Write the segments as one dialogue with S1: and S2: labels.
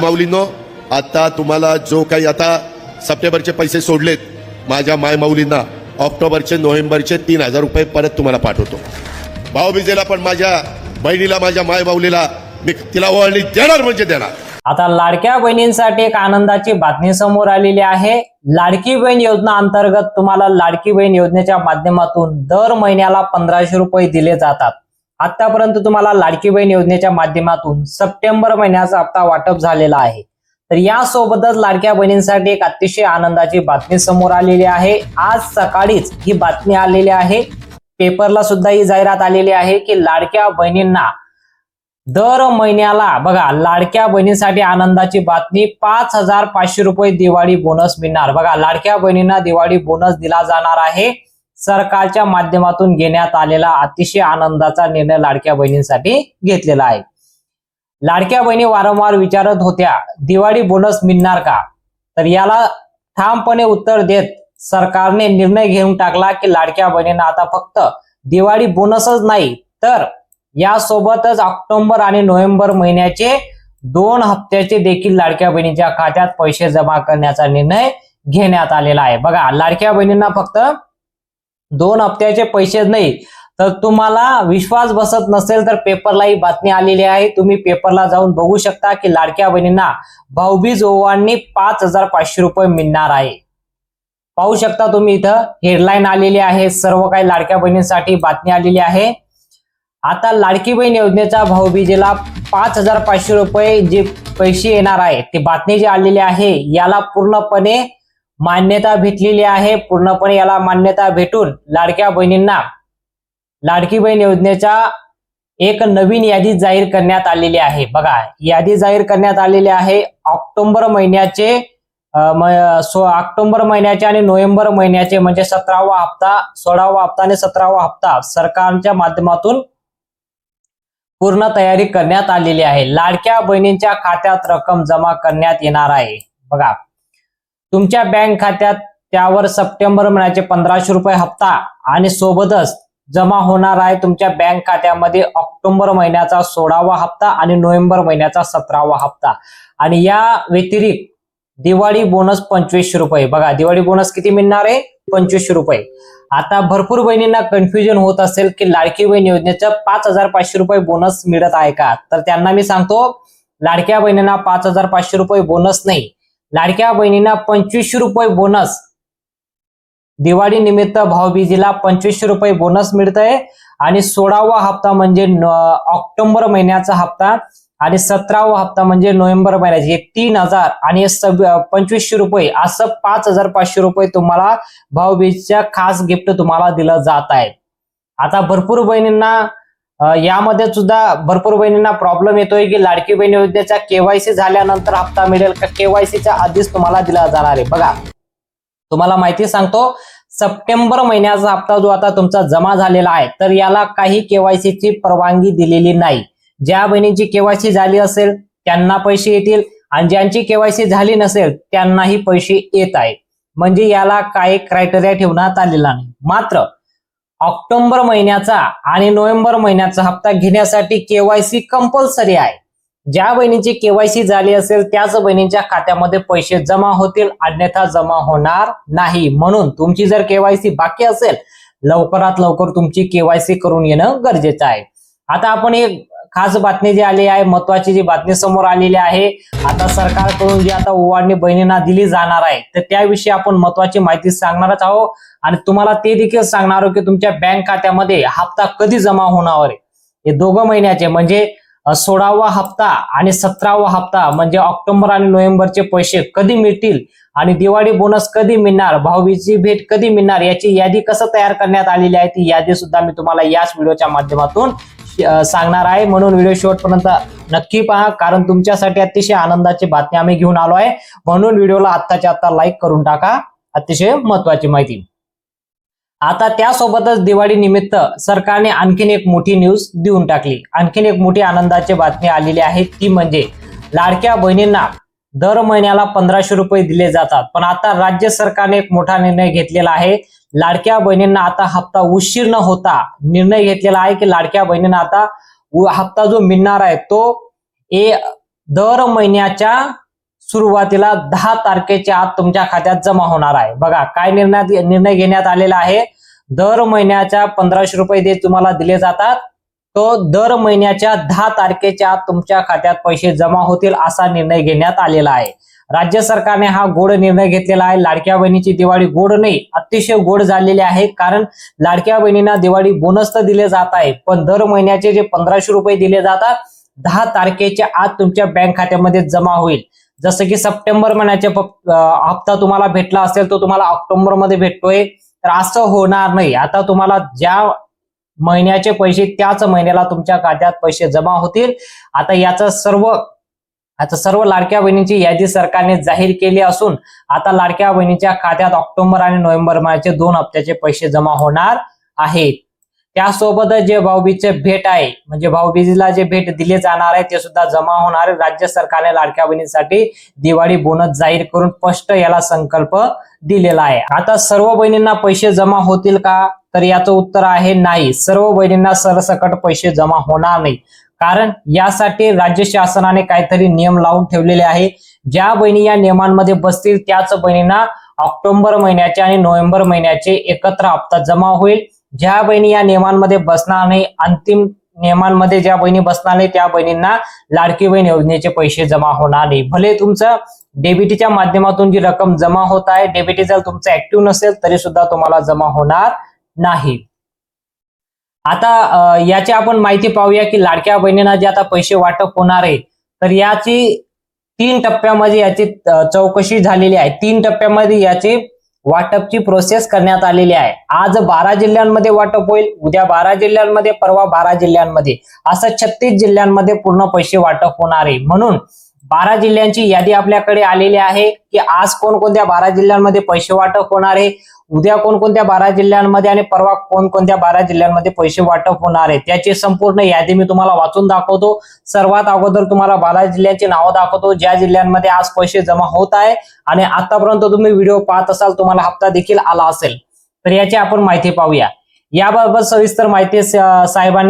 S1: माऊलींनो, आता तुम्हाला जो काही आता सप्टेंबरचे पैसे सोडलेत माझ्या माय माऊलींना, ऑक्टोबरचे नोव्हेंबरचे 3,000 रुपये परत तुम्हाला पाठवतो. भाऊबीजेला पण माझ्या बहिणीला, माझ्या माय माऊलीला मी तिला ओवाळणी देणार म्हणजे देणार.
S2: आता लाडक्या बहिणींसाठी एक आनंदाची बातमी समोर आलेली आहे. लाडकी बहीण योजना अंतर्गत तुम्हाला लाडकी बहीण योजनेच्या माध्यमातून दर महिन्याला 1,500 रुपये दिले जातात. आतापर्यंत तुम्हाला लाडकी बहीण योजनेच्या माध्यमातून सप्टेंबर महिन्याचा हप्ता वाटप झालेला आहे. तर यासोबतच लाडक्या बहिणींसाठी एक अतिशय आनंदाची बातमी समोर आलेली आहे. आज सकाळीच ही बातमी आलेली आहे. पेपरला सुद्धा ही जाहिरात आलेली आहे की लाडक्या बहिणींना दर महिन्याला बघा, लाडक्या बहिणींसाठी आनंदाची बातमी, 5,500 रुपये दिवाळी बोनस मिळणार. बघा, लाडक्या बहिणींना दिवाळी बोनस दिला जाणार आहे. सरकारच्या माध्यमातून घेण्यात आलेला अतिशय आनंदाचा निर्णय लाडक्या बहिणींसाठी घेतलेला आहे. लाडक्या बहिणी वारंवार विचारत होत्या दिवाळी बोनस मिळणार का, तर याला ठामपणे उत्तर देत सरकारने निर्णय घेऊन टाकला की लाडक्या बहिणींना आता फक्त दिवाळी बोनसच नाही तर यासोबतच ऑक्टोबर आणि नोव्हेंबर महिन्याचे 2 हप्त्याचे देखील लाडक्या बहिणीच्या खात्यात पैसे जमा करण्याचा निर्णय घेण्यात आलेला आहे. बघा, लाडक्या बहिणींना फक्त 2 हप्त्याचे पैसेच नाही, तर तुम्हाला विश्वास बसत नसेल तर पेपरला ही बातमी आलेली आहे. तुम्ही पेपरला जाऊन बघू शकता की लाडक्या बहिणींना भाऊबीज ओवाळणी 5,500 रुपये मिळणार आहे. पाहू शकता तुम्ही, इथं हेडलाईन आलेली आहे. सर्व काही लाडक्या बहिणींसाठी बातमी आलेली आहे. आता लाडकी बहीण योजनेचा भाऊबीजेला 5,500 रुपये जे पैसे येणार आहे, ते बातमी जी आलेली आहे याला पूर्णपणे मान्यता भेटलेली आहे. पूर्णपणे याला मान्यता भेटून लाडक्या बहिणींना लाडकी बहीण योजनेच्या एक नवीन यादी जाहीर करण्यात आलेली आहे. बघा, यादी जाहीर करण्यात आलेली आहे. ऑक्टोबर महिन्याचे ऑक्टोबर महिन्याचे आणि नोव्हेंबर महिन्याचे म्हणजे 17वा हप्ता, 16वा हप्ता आणि 17वा हप्ता सरकारच्या माध्यमातून पूर्ण तयारी करण्यात आलेली आहे. लाडक्या बहिणींच्या खात्यात रक्कम जमा करण्यात येणार आहे. बघा, तुमच्या बँक खात्यात त्यावर सप्टेंबर महिन्याचे 1,500 रुपये हप्ता आणि सोबतच जमा होणार आहे तुमच्या बँक खात्यामध्ये ऑक्टोबर महिन्याचा 16वा हप्ता आणि नोव्हेंबर महिन्याचा 17वा हप्ता. आणि या व्यतिरिक्त दिवाळी बोनस 2,500 रुपये. बघा, दिवाळी बोनस किती मिळणार आहे? 2,500 रुपये. आता भरपूर बहिणींना कन्फ्युजन होत असेल की लाडकी बहीण योजनेचं 5,500 रुपये बोनस मिळत आहे का, तर त्यांना मी सांगतो, लाडक्या बहिणींना 5,500 रुपये बोनस नाही, लाडक्या बहिणींना 2,500 रुपये बोनस, दिवाळी निमित्त भाऊबीजेला 2,500 रुपये बोनस मिळतंय. आणि 16वा हप्ता म्हणजे ऑक्टोबर महिन्याचा हप्ता आणि 17वा हप्ता म्हणजे नोव्हेंबर महिन्याचे 3,000 आणि 2,500 रुपये, असं 5,500 रुपये तुम्हाला भाऊबीजेच्या खास गिफ्ट तुम्हाला दिलं जात आहे. आता भरपूर बहिणींना यामध्ये सुद्धा भरपूर बहिणींना प्रॉब्लेम येतोय की लाडकी बहीण योजनेचा केवायसी झाल्यानंतर हप्ता मिळेल का, केवायसीच्या आधीच तुम्हाला दिला जाणार आहे. बघा, तुम्हाला माहिती सांगतो, सप्टेंबर महिन्याचा हप्ता जो आता तुमचा जमा झालेला आहे तर याला काही केवायसीची परवानगी दिलेली नाही. ज्या बहिणींची केवायसी झाली असेल त्यांना पैसे येतील आणि ज्यांची केवायसी झाली नसेल त्यांनाही पैसे येत आहेत. म्हणजे याला काही क्रायटेरिया ठेवण्यात आलेला नाही. मात्र ऑक्टोबर महिन्याचा आणि नोव्हेंबर महिन्याचा हप्ता घेण्यासाठी केवायसी कंपल्सरी आहे. ज्या बहिणींची केवायसी झाली असेल त्याच बहिणींच्या खात्यामध्ये पैसे जमा होतील, अन्यथा जमा होणार नाही. म्हणून तुमची जर केवायसी बाकी असेल, लवकरात लवकर तुमची केवायसी करून येणं गरजेचं आहे. आता आपण एक खास बातमी जी आली आहे, महत्वाची जी बातमी समोर आलेली आहे, आता सरकारकडून जी आता ओवाळणी बहिणींना दिली जाणार आहे तर त्याविषयी आपण महत्वाची माहिती सांगणारच आहोत. आणि तुम्हाला ते देखील सांगणार आहोत की तुमच्या बँक खात्यामध्ये हप्ता कधी जमा होणार आहे. हे 2 महिन्याचे म्हणजे 16वा हप्ता आणि 17वा हप्ता म्हणजे ऑक्टोबर आणि नोव्हेंबरचे पैसे कधी मिळतील आणि दिवाळी बोनस कधी मिळणार, भाऊबीजेची भेट कधी मिळणार, याची यादी कसं तयार करण्यात आलेली आहे ती यादी सुद्धा मी तुम्हाला याच व्हिडिओच्या माध्यमातून सांगणार आहे. म्हणून व्हिडिओ शेवटपर्यंत नक्की पहा, कारण तुमच्यासाठी अतिशय आनंदाची बातमी आम्ही घेऊन आलो आहे. म्हणून व्हिडिओला आत्ताच्या आत्ता लाईक करून टाका, अतिशय महत्वाची माहिती. आता त्यासोबतच दिवाळी निमित्त सरकारने आणखीन एक मोठी न्यूज देऊन टाकली. आणखीन एक मोठी आनंदाची बातमी आलेली आहे, ती म्हणजे लाडक्या बहिणींना दर महिन्याला 1,500 रुपये दिले जातात. पण आता राज्य सरकारने एक मोठा निर्णय घेतलेला आहे. लाडक्या बहिणींना आता हप्ता उशीर न होता निर्णय घेतलेला आहे की लाडक्या बहिणींना आता हप्ता जो मिळणार आहे तो दर महिन्याच्या सुरुवातीला 10 तारखेच्या आत तुमच्या खात्यात जमा होणार आहे. बघा काय निर्णय घेण्यात आलेला आहे. दर महिन्याच्या 1500 रुपये जे तुम्हाला दिले जातात तो दर महिन्याच्या 10 तारखेच्या आत तुमच्या खात्यात पैसे जमा होतील असा निर्णय घेण्यात आलेला आहे. राज्य सरकारने हा गोड निर्णय घेतलेला आहे. लाडक्या बहिणीची दिवाळी गोड नाही, अतिशय गोड झालेली आहे. कारण लाडक्या बहिणींना दिवाळी बोनस तर दिले जात आहे, पण दर महिन्याचे जे 1500 रुपये दिले जातात 10 तारखेच्या आत तुमच्या बँक खात्यामध्ये जमा होईल. जसं की सप्टेंबर महिन्याचा हप्ता तुम्हाला भेटला असेल तो तुम्हाला ऑक्टोबर मध्ये भेटतोय, तर असं होणार नाही. आता तुम्हाला ज्या महिन्याचे पैसे त्याच महिन्याला तुमच्या खात्यात पैसे जमा होतील. आता सर्व लाडक्या बहिणींची यादी सरकारने जाहीर केली असून आता लाडक्या बहिणीच्या खात्यात ऑक्टोबर आणि नोव्हेंबर महिन्याचे 2 हप्त्याचे पैसे जमा होणार आहेत. त्यासोबतच जे भाऊबीजचे भेट आहे म्हणजे भाऊबीजेला जे भेट दिले जाणार आहे ते सुद्धा जमा होणार आहे. राज्य सरकारने लाडक्या बहिणींसाठी दिवाळी बोनस जाहीर करून स्पष्ट याला संकल्प दिलेला आहे. आता सर्व बहिणींना पैसे जमा होतील का, तर याचं उत्तर आहे नाही. सर्व बहिणींना सरसकट पैसे जमा होणार नाही, कारण यासाठी राज्य शासनाने काहीतरी नियम लावून ठेवलेले आहे. ज्या बहिणी या नियमांमध्ये बसतील त्याच बहिणींना ऑक्टोबर महिन्याचे आणि नोव्हेंबर महिन्याचे एकत्र हप्ता जमा होईल. ज्या बहिणी या नियमांमध्ये बसणार नाही, अंतिम नियमांमध्ये ज्या बहिणी बसणार नाही त्या बहिणींना लाडकी बहीण योजनेचे पैसे जमा होणार नाही. भले तुमचं डेबिटीच्या माध्यमातून जी रक्कम जमा होत आहे, डेबिटी जर तुमचं ऍक्टिव्ह नसेल तरी सुद्धा तुम्हाला जमा होणार नाही. आता याची आपण माहिती पाहूया की लाडक्या बहिणींना जे आता पैसे वाटप होणार आहे तर याची 3 टप्प्यामध्ये याची चौकशी झालेली आहे. 3 टप्प्यामध्ये याची वाटपची प्रोसेस करण्यात आलेली आहे. आज 12 जिल्ह्यांमध्ये वाटप होईल, उद्या 12 जिल्ह्यांमध्ये, परवा 12 जिल्ह्यांमध्ये, असं 36 जिल्ह्यांमध्ये पूर्ण पैसे वाटप होणार आहे. म्हणून 12 जिल्ह्यांची यादी आपल्याकडे आलेली आहे की आज कोणकोणत्या 12 जिल्ह्यांमध्ये पैसे वाटप होणार आहे, उद्या कोणकोणत्या 12 जिल्ह्यांमध्ये आणि परवा कोणकोणत्या 12 जिल्ह्यांमध्ये पैसे वाटप होणार आहे. त्याची संपूर्ण यादी मी तुम्हाला वाचून दाखवतो. सर्वात अगोदर तुम्हाला 12 जिल्ह्यांची नावं दाखवतो ज्या जिल्ह्यांमध्ये आज पैसे जमा होत आहे आणि आतापर्यंत तुम्ही व्हिडिओ पाहत असाल, तुम्हाला हप्ता देखील आला असेल, तर याची आपण माहिती पाहूया. याबाबत सविस्तर माहिती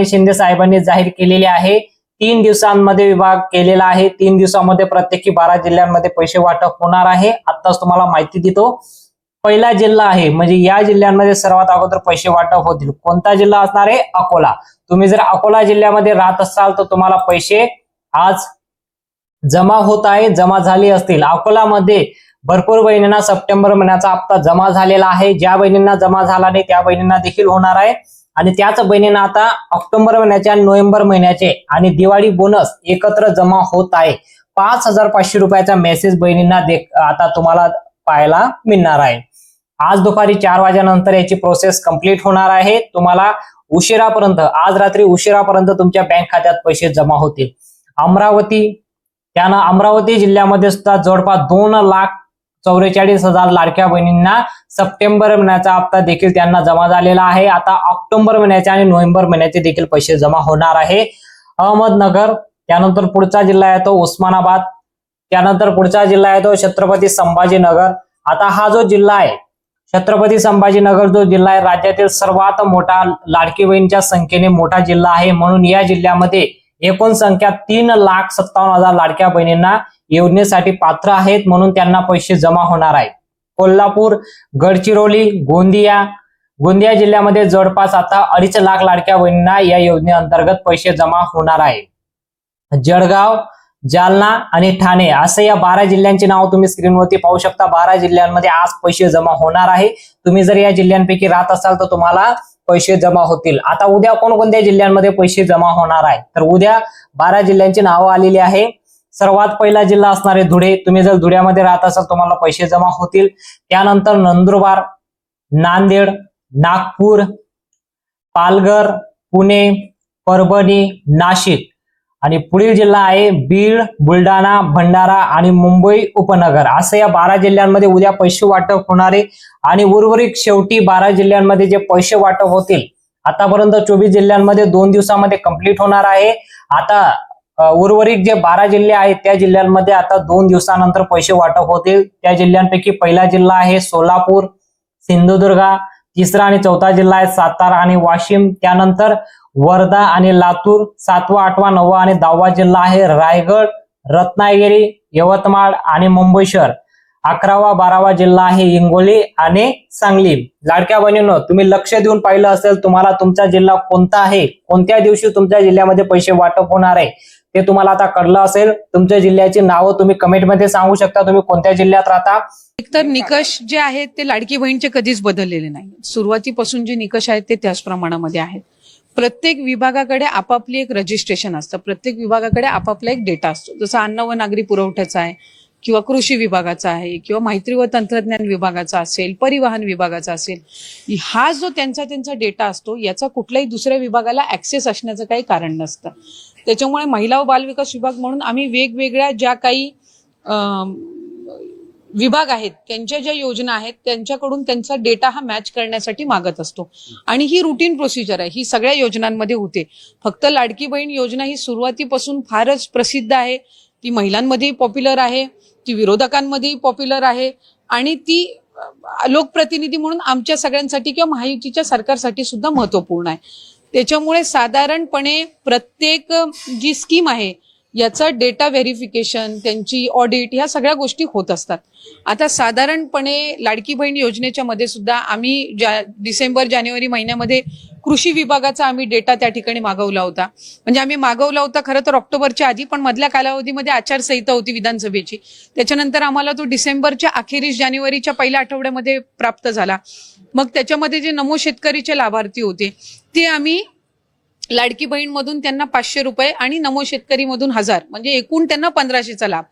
S2: शिंदे साहेबांनी जाहीर केलेली आहे. 3 दिवसांमध्ये विभाग केलेला आहे. 3 दिवसांमध्ये प्रत्येकी 12 जिल्ह्यांमध्ये पैसे वाटप होणार आहे. आताच तुम्हाला माहिती देतो. पहिला जिल्हा आहे म्हणजे या जिल्ह्यांमध्ये सर्वात अगोदर पैसे वाटप होतील. कोणता जिल्हा असणार आहे? अकोला. तुम्ही जर अकोला जिल्ह्यामध्ये राहत असाल तर तुम्हाला पैसे आज जमा होत आहे, जमा झाले असतील. अकोलामध्ये भरपूर बहिणींना सप्टेंबर महिन्याचा हप्ता जमा झालेला आहे. ज्या बहिणींना जमा झाला नाही त्या बहिणींना देखील होणार आहे. आणि त्याच बहिणींना आता ऑक्टोबर महिन्याचे आणि नोव्हेंबर महिन्याचे आणि दिवाळी बोनस एकत्र जमा होत आहे. 5500 रुपयाचा मेसेज बहिणींना आता तुम्हाला पाहायला मिळणार आहे. आज दुपारी 4 वाजेनंतर याची प्रोसेस कंप्लीट होणार आहे. तुम्हाला उशिरापर्यंत, आज रात्री उशिरापर्यंत तुमच्या बँक खात्यात पैसे जमा होतील. अमरावती जिल्ह्यामध्ये सुद्धा जवळपास 2,44,000 लाडक्या बहिणींना सप्टेंबर महिन्याचा हप्ता देखील त्यांना जमा झालेला आहे. आता ऑक्टोबर महिन्याचे आणि नोव्हेंबर महिन्याचे देखील पैसे जमा होणार आहे. अहमदनगर, त्यानंतर पुढचा जिल्हा येतो उस्मानाबाद, त्यानंतर पुढचा जिल्हा येतो छत्रपती संभाजीनगर. आता हा जो जिल्हा आहे छत्रपती संभाजीनगर जो जिल्हा आहे राज्यातील सर्वात मोठा लाडकी बहीणच्या संख्येने मोठा जिल्हा आहे. म्हणून या जिल्ह्यामध्ये एकूण संख्या 3,57,000 लाडक्या बहिणींना योजनेसाठी पात्र आहेत, म्हणून त्यांना पैसे जमा होणार आहेत. कोल्हापूर, गडचिरोली, गोंदिया जिल्ह्यामध्ये जवळपास आता 2.5 लाख लाडक्या बहिणींना या योजनेअंतर्गत पैसे जमा होणार आहे. जळगाव, जालना आणि ठाणे असे या 12 जिल्ह्यांची नाव तुम्ही स्क्रीनवरती पाहू शकता. 12 जिल्ह्यांमध्ये आज पैसे जमा होणार आहे. तुम्ही जर या जिल्ह्यांपैकी राहत असाल तर तुम्हाला पैसे जमा होतील. आता उद्या कोणकोणत्या जिल्ह्यांमध्ये पैसे जमा होणार आहे, तर उद्या 12 जिल्ह्यांची नावं आलेली आहे. सर्वात पहिला जिल्हा असणार आहे धुळे. तुम्ही जर धुळ्यामध्ये राहत असाल तुम्हाला पैसे जमा होतील. त्यानंतर नंदुरबार, नांदेड, नागपूर, पालघर, पुणे, परभणी, नाशिक आणि पुढील जिल्हा आहे बीड, बुलढाणा, भंडारा आणि मुंबई उपनगर. असे या 12 जिल्ह्यांमध्ये उद्या पैसे वाटप होणारे आणि उर्वरित शेवटी 12 जिल्ह्यांमध्ये जे पैसे वाटप होतील, आतापर्यंत 24 जिल्ह्यांमध्ये 2 दिवसामध्ये कंप्लीट होणार आहे. आता उर्वरित जे 12 जिल्हे आहेत त्या जिल्ह्यांमध्ये आता 2 दिवसानंतर पैसे वाटप होतील. त्या जिल्ह्यांपैकी पहिला जिल्हा आहे सोलापूर, सिंधुदुर्ग, तिसरा आणि चौथा जिल्हा आहे सातारा आणि वाशिम, त्यानंतर वर्धा आणि लातूर, 7वा, 8वा, 9वा आणि 10वा जिल्हा आहे रायगड, रत्नागिरी, यवतमाळ आणि मुंबई शहर 11वा 12वा जिल्हा आहे हिंगोली आणि सांगली. लाडक्या बहिणींनो, तुम्ही लक्ष देऊन पाहिलं असेल, तुम्हाला तुमचा जिल्हा कोणता आहे, कोणत्या दिवशी तुमच्या जिल्ह्यामध्ये पैसे वाटप होणार आहे ते तुम्हाला आता कळलं असेल. तुमच्या जिल्ह्याची नावं तुम्ही कमेंटमध्ये सांगू शकता, तुम्ही कोणत्या जिल्ह्यात राहता.
S3: एकतर निकष जे आहेत ते लाडकी बहीणचे कधीच बदललेले नाही. सुरुवातीपासून जे निकष आहेत ते त्याच प्रमाणामध्ये आहेत. प्रत्येक विभागाकडे आपापली एक रजिस्ट्रेशन असतं, प्रत्येक विभागाकडे आपापला एक डेटा असतो. जसं अन्न व नागरी पुरवठ्याचा आहे किंवा कृषी विभागाचा आहे किंवा माहिती व तंत्रज्ञान विभागाचा असेल, परिवहन विभागाचा असेल. हा जो त्यांचा डेटा असतो याचा कुठल्याही दुसऱ्या विभागाला ऍक्सेस असण्याचं काही कारण नसतं. त्याच्यामुळे महिला व बालविकास विभाग म्हणून आम्ही वेगवेगळ्या ज्या काही विभाग आहेत त्यांच्या ज्या योजना आहेत त्यांच्याकडून त्यांचा डेटा हा मॅच करण्यासाठी मागत असतो. आणि ही रुटीन प्रोसिजर आहे, ही सगळ्या योजनांमध्ये होते. फक्त लाडकी बहीण योजना ही सुरुवातीपासून फारच प्रसिद्ध आहे, ती महिलांमध्येही पॉप्युलर आहे, ती विरोधकांमध्येही पॉप्युलर आहे आणि ती लोकप्रतिनिधी म्हणून आमच्या सगळ्यांसाठी किंवा महायुतीच्या सरकारसाठी सुद्धा महत्वपूर्ण आहे. त्याच्यामुळे साधारणपणे प्रत्येक जी स्कीम आहे याचं डेटा व्हेरिफिकेशन, त्यांची ऑडिट, ह्या सगळ्या गोष्टी होत असतात. आता साधारणपणे लाडकी बहीण योजनेच्या मध्ये सुद्धा आम्ही डिसेंबर जानेवारी महिन्यामध्ये कृषी विभागाचा आम्ही डेटा त्या ठिकाणी मागवला होता. म्हणजे आम्ही मागवला होता खरं तर ऑक्टोबरच्या आधी, पण मधल्या कालावधीमध्ये आचारसंहिता होती विधानसभेची. त्याच्यानंतर आम्हाला तो डिसेंबरच्या अखेरीस जानेवारीच्या पहिल्या आठवड्यामध्ये प्राप्त झाला. मग त्याच्यामध्ये जे नमो शेतकरीचे लाभार्थी होते ते आम्ही लाडकी बहीण मधून त्यांना 500 रुपये आणि नमो शेतकरी मधून 1000, म्हणजे एकूण त्यांना 1500चा लाभ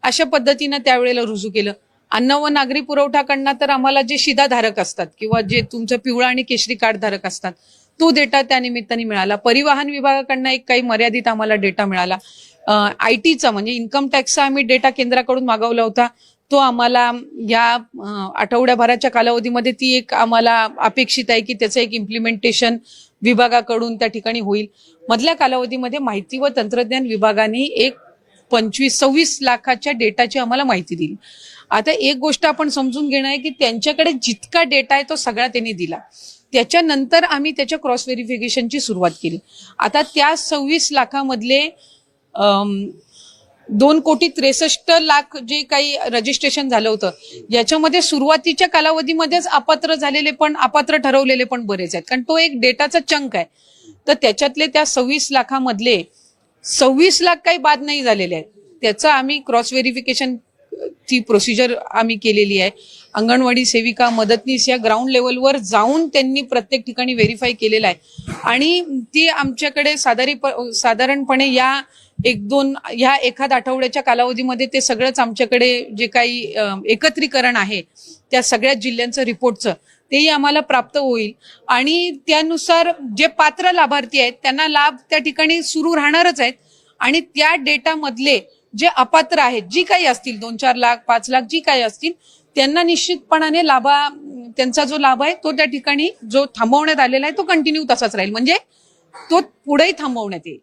S3: अशा पद्धतीनं त्यावेळेला रुजू केलं. अन्न व नागरी पुरवठाकडनं तर आम्हाला जे शिधाधारक असतात किंवा जे तुमचं पिवळा आणि केशरी कार्ड धारक असतात तो डेटा त्या निमित्ताने मिळाला. परिवहन विभागाकडनं एक काही मर्यादित आम्हाला डेटा मिळाला. आयटीचा म्हणजे इन्कम टॅक्सचा आम्ही डेटा केंद्राकडून मागवला होता, तो आम्हाला या आठवड्याभराच्या कालावधीमध्ये ती एक आम्हाला अपेक्षित आहे की त्याचं एक इम्प्लिमेंटेशन विभागाकडून त्या ठिकाणी होईल. मधल्या कालावधीमध्ये माहिती व तंत्रज्ञान विभागाने एक 26 लाखाच्या डेटाची आम्हाला माहिती दिली. आता एक गोष्ट आपण समजून घेणं आहे की त्यांच्याकडे जितका डेटा आहे तो सगळा त्यांनी दिला. त्याच्यानंतर आम्ही त्याच्या क्रॉस व्हेरिफिकेशनची सुरुवात केली. आता त्या 26 लाखामधले 2,63,00,000 जे काही रजिस्ट्रेशन झालं होतं याच्यामध्ये सुरुवातीच्या कालावधीमध्येच अपात्र झालेले पण, अपात्र ठरवलेले पण बरेच आहेत, कारण तो एक डेटाचा चंक आहे. तर त्याच्यातले त्या 26 लाखामधले 26 लाख काही बाद नाही झालेले आहेत. त्याचं आम्ही क्रॉस व्हेरिफिकेशन ची प्रोसिजर आम्ही केलेली आहे. अंगणवाडी सेविका, मदतनीस या ग्राउंड लेवलवर जाऊन त्यांनी प्रत्येक ठिकाणी व्हेरीफाय केलेलं आहे आणि ती आमच्याकडे साधारणपणे या ह्या एखाद आठवड्याच्या कालावधीमध्ये ते सगळंच आमच्याकडे जे काही एकत्रीकरण आहे त्या सगळ्या जिल्ह्यांचं रिपोर्टचं तेही आम्हाला प्राप्त होईल आणि त्यानुसार जे पात्र लाभार्थी आहेत त्यांना लाभ त्या ठिकाणी सुरू राहणारच आहेत आणि त्या डेटामधले जे अपात्र आहेत जी काही असतील 2-4 लाख 5 लाख जी काही असतील त्यांना निश्चितपणाने त्यांचा जो लाभ आहे तो त्या ठिकाणी जो थांबवण्यात आलेला आहे तो कंटिन्यू तसाच राहील, म्हणजे तो पुढेही थांबवण्यात येईल.